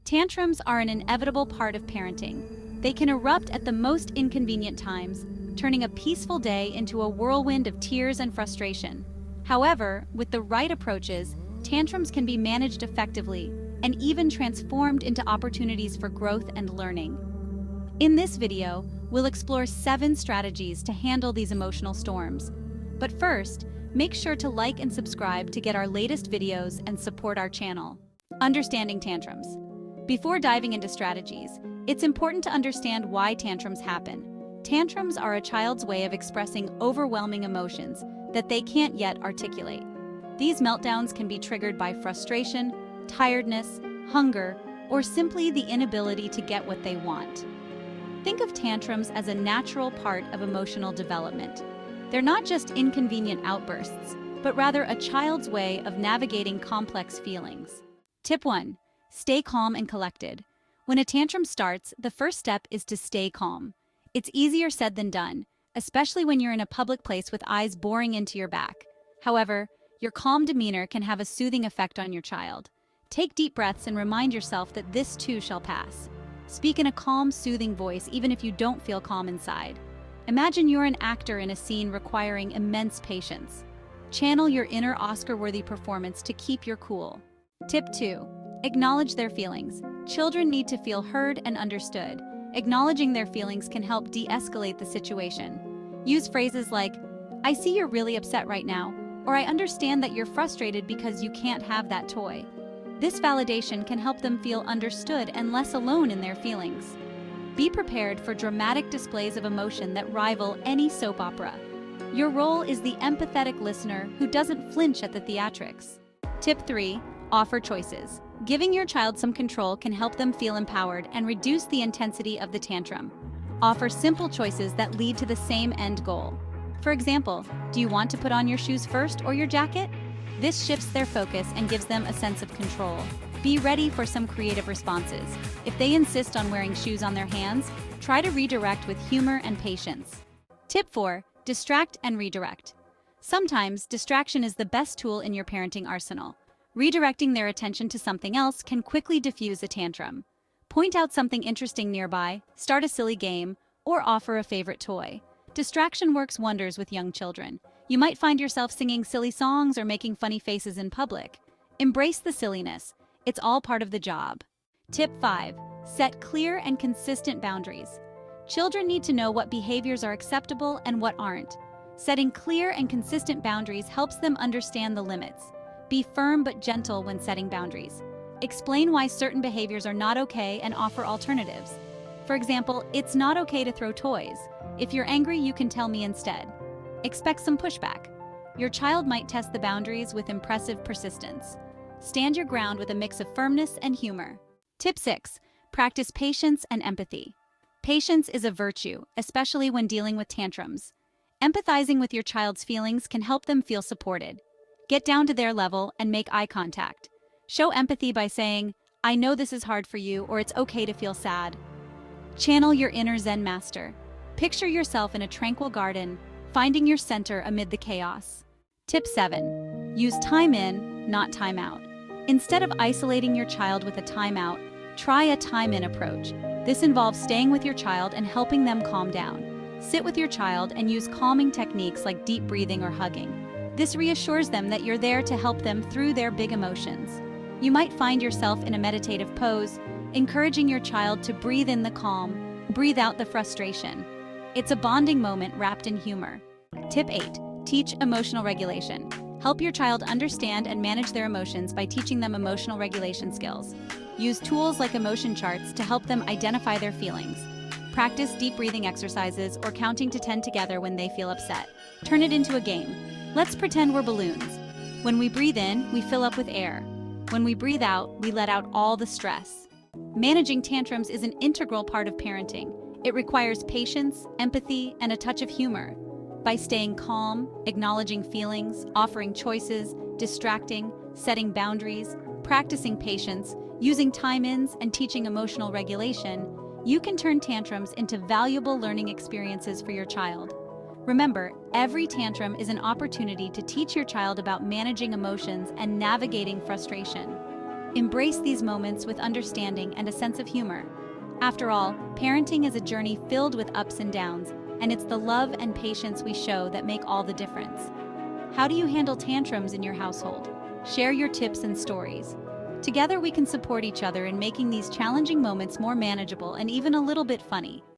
Tantrums are an inevitable part of parenting. They can erupt at the most inconvenient times, turning a peaceful day into a whirlwind of tears and frustration. However, with the right approaches, tantrums can be managed effectively and even transformed into opportunities for growth and learning. In this video, we'll explore 7 strategies to handle these emotional storms. But first, make sure to like and subscribe to get our latest videos and support our channel. Understanding tantrums. Before diving into strategies, it's important to understand why tantrums happen. Tantrums are a child's way of expressing overwhelming emotions that they can't yet articulate. These meltdowns can be triggered by frustration, tiredness, hunger, or simply the inability to get what they want. Think of tantrums as a natural part of emotional development. They're not just inconvenient outbursts, but rather a child's way of navigating complex feelings. Tip 1. Stay calm and collected. When a tantrum starts, the first step is to stay calm. It's easier said than done, especially when you're in a public place with eyes boring into your back. However, your calm demeanor can have a soothing effect on your child. Take deep breaths and remind yourself that this too shall pass. Speak in a calm, soothing voice even if you don't feel calm inside. Imagine you're an actor in a scene requiring immense patience. Channel your inner Oscar-worthy performance to keep your cool. Tip 2. Acknowledge their feelings. Children need to feel heard and understood. Acknowledging their feelings can help de-escalate the situation. Use phrases like, "I see you're really upset right now," or "I understand that you're frustrated because you can't have that toy." This validation can help them feel understood and less alone in their feelings. Be prepared for dramatic displays of emotion that rival any soap opera. Your role is the empathetic listener who doesn't flinch at the theatrics. Tip 3. Offer choices. Giving your child some control can help them feel empowered and reduce the intensity of the tantrum. Offer simple choices that lead to the same end goal. For example, do you want to put on your shoes first or your jacket? This shifts their focus and gives them a sense of control. Be ready for some creative responses. If they insist on wearing shoes on their hands, try to redirect with humor and patience. Tip 4. Distract and redirect. Sometimes, distraction is the best tool in your parenting arsenal. Redirecting their attention to something else can quickly diffuse a tantrum. Point out something interesting nearby, start a silly game, or offer a favorite toy. Distraction works wonders with young children. You might find yourself singing silly songs or making funny faces in public. Embrace the silliness. It's all part of the job. Tip 5. Set clear and consistent boundaries. Children need to know what behaviors are acceptable and what aren't. Setting clear and consistent boundaries helps them understand the limits. Be firm but gentle when setting boundaries. Explain why certain behaviors are not okay and offer alternatives. For example, it's not okay to throw toys. If you're angry, you can tell me instead. Expect some pushback. Your child might test the boundaries with impressive persistence. Stand your ground with a mix of firmness and humor. Tip 6. Practice patience and empathy. Patience is a virtue, especially when dealing with tantrums. Empathizing with your child's feelings can help them feel supported. Get down to their level and make eye contact. Show empathy by saying, "I know this is hard for you," or "It's okay to feel sad." Channel your inner Zen master. Picture yourself in a tranquil garden, finding your center amid the chaos. Tip 7. Use time in, not time out. Instead of isolating your child with a timeout, try a time in approach. This involves staying with your child and helping them calm down. Sit with your child and use calming techniques like deep breathing or hugging. This reassures them that you're there to help them through their big emotions. You might find yourself in a meditative pose, encouraging your child to breathe in the calm, breathe out the frustration. It's a bonding moment wrapped in humor. Tip 8. Teach emotional regulation. Help your child understand and manage their emotions by teaching them emotional regulation skills. Use tools like emotion charts to help them identify their feelings. Practice deep breathing exercises or counting to 10 together when they feel upset. Turn it into a game. Let's pretend we're balloons. When we breathe in, we fill up with air. When we breathe out, we let out all the stress. Managing tantrums is an integral part of parenting. It requires patience, empathy, and a touch of humor. By staying calm, acknowledging feelings, offering choices, distracting, setting boundaries, practicing patience, using time-ins, and teaching emotional regulation, you can turn tantrums into valuable learning experiences for your child. Remember, every tantrum is an opportunity to teach your child about managing emotions and navigating frustration. Embrace these moments with understanding and a sense of humor. After all, parenting is a journey filled with ups and downs, and it's the love and patience we show that make all the difference. How do you handle tantrums in your household? Share your tips and stories. Together we can support each other in making these challenging moments more manageable and even a little bit funny.